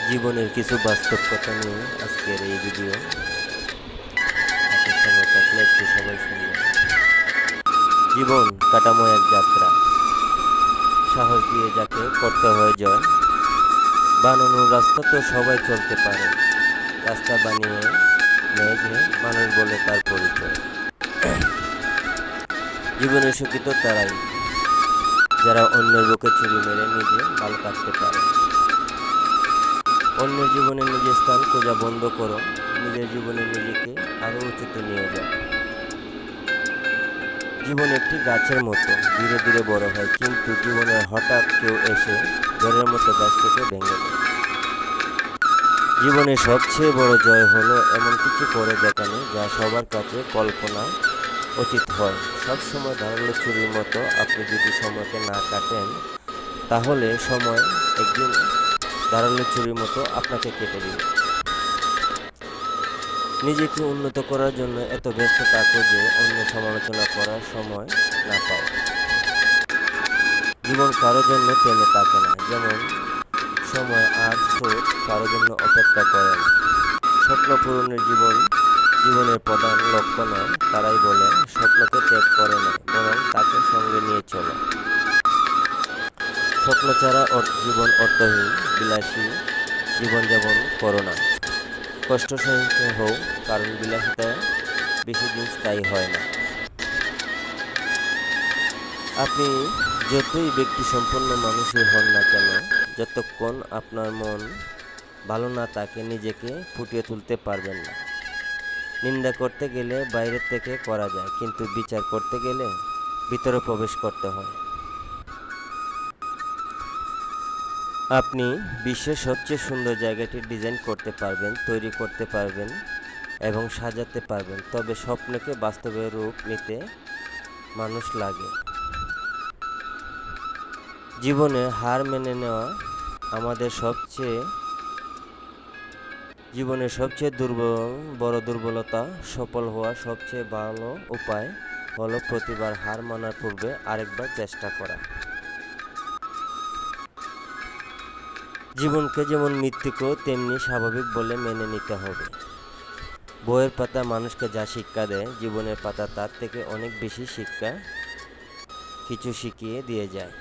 জীবনের কিছু বাস্তব কথা নিয়ে আজকের এই ভিডিও। হাতে সময় থাকলে একটু সবাই শুনবেন। জীবন কাটাময় এক যাত্রা, সাহস দিয়ে যাকে করতে হয় জয়। বানানোর রাস্তা তো সবাই চলতে পারে, রাস্তা বানিয়ে নেয় যে মানুষ বলে তার পরিচয়। জীবনে সুখী তো তারাই যারা অন্যের বুকে ছুরি মেরে নিজে ভালো থাকতে পারে। অন্যের জীবনে নিজের স্থান খোঁজা বন্ধ করো, নিজের জীবনে নিজেকে আরো উঁচুতে নিয়ে যাও। জীবন একটি গাছের মতো ধীরে ধীরে বড় হয়, কিন্তু জীবনে হঠাৎ কেউ এসে ঝড়ের মতো গাছটাকে ভেঙে দেয়। জীবনের সবচেয়ে বড় জয় হলো এমন কিছু করে দেখানো যা সবার কাছে কল্পনা অতীত হয়। সব সময় ধারালো ছুরির মতো আপনি যদি সময়কে না কাটেন, তাহলে সময় একদিন ধারালো ছুরির মতো আপনাকে কেটে দিবে। নিজেকে উন্নত করার জন্য এত ব্যস্ত থাকো যে অন্য সমালোচনা করার সময় না পাও। জীবন কারোর জন্য থেমে থাকে না, যেমন সময় আর স্রোত কারো জন্য অপেক্ষা করে না। স্বপ্ন পূরণের জীবনের প্রধান লক্ষ্য নয়, তারাই বলে স্বপ্নকে ত্যাগ করে না, বরং তাকে সঙ্গে নিয়ে চলো। স্বপ্ন ছাড়া জীবন অর্থহীন, বিলাসী জীবনযাপন করো না। কষ্ট সহিষ্ণু হও, কারণ বিলাসিতা বেশি দিন স্থায়ী হয় না। আপনি যতই ব্যক্তি সম্পন্ন মানুষই হন না কেন, যতক্ষণ আপনার মন ভালো না থাকে নিজেকে ফুটিয়ে তুলতে পারবেন না। নিন্দা করতে গেলে বাইরের থেকে করা যায়, কিন্তু বিচার করতে গেলে ভিতরে প্রবেশ করতে হয়। আপনি বিশ্বের সবচেয়ে সুন্দর জায়গাটি ডিজাইন করতে পারবেন, তৈরি করতে পারবেন এবং সাজাতে পারবেন, তবে স্বপ্নকে বাস্তবে রূপ নিতে মানুষ লাগে। জীবনে হার মেনে নেওয়া আমাদের জীবনের সবচেয়ে বড় দুর্বলতা। সফল হওয়ার সবচেয়ে ভালো উপায় হলো প্রতিবার হার মানার পূর্বে আরেকবার চেষ্টা করা। জীবনকে যেমন মৃত্যুকেও তেমনি স্বাভাবিক বলে মেনে নিতে হবে। বইয়ের পাতা মানুষকে যা শিক্ষা দেয়, জীবনের পাতা তার থেকে অনেক বেশি কিছু শিখিয়ে দিয়ে যায়।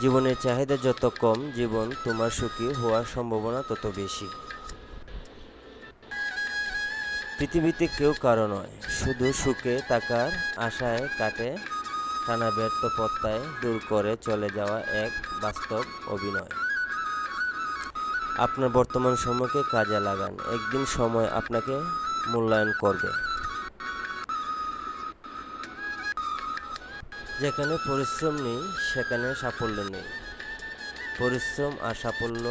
জীবনের চাহিদা যত কম, জীবন তোমার সুখী হওয়ার সম্ভাবনা তত বেশি। পৃথিবীতে কেউ কারো নয়, শুধু সুখে থাকার আশায় কাটে টানা ব্যর্থ পথটায় দূর করে চলে যাওয়া এক বাস্তব অভিনয়। আপনার বর্তমান সময়কে কাজে লাগান, একদিন সময় আপনাকে মূল্যায়ন করবে। যেখানে পরিশ্রম নেই সেখানে সাফল্য নেই। পরিশ্রম আর সাফল্য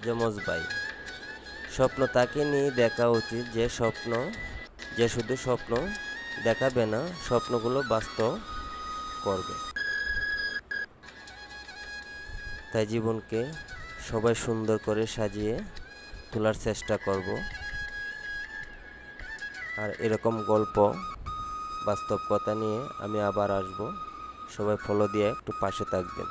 যমজ ভাই। স্বপ্ন তাকে নিয়ে দেখা উচিত যে শুধু স্বপ্ন দেখাবে না, স্বপ্নগুলো বাস্তব করবে। তাই জীবনকে সবাই সুন্দর করে সাজিয়ে তোলার চেষ্টা করব। আর এরকম গল্প, বাস্তব কথা নিয়ে আমি আবার আসব। সবাই ফলো দিয়ে একটু পাশে থাকবেন।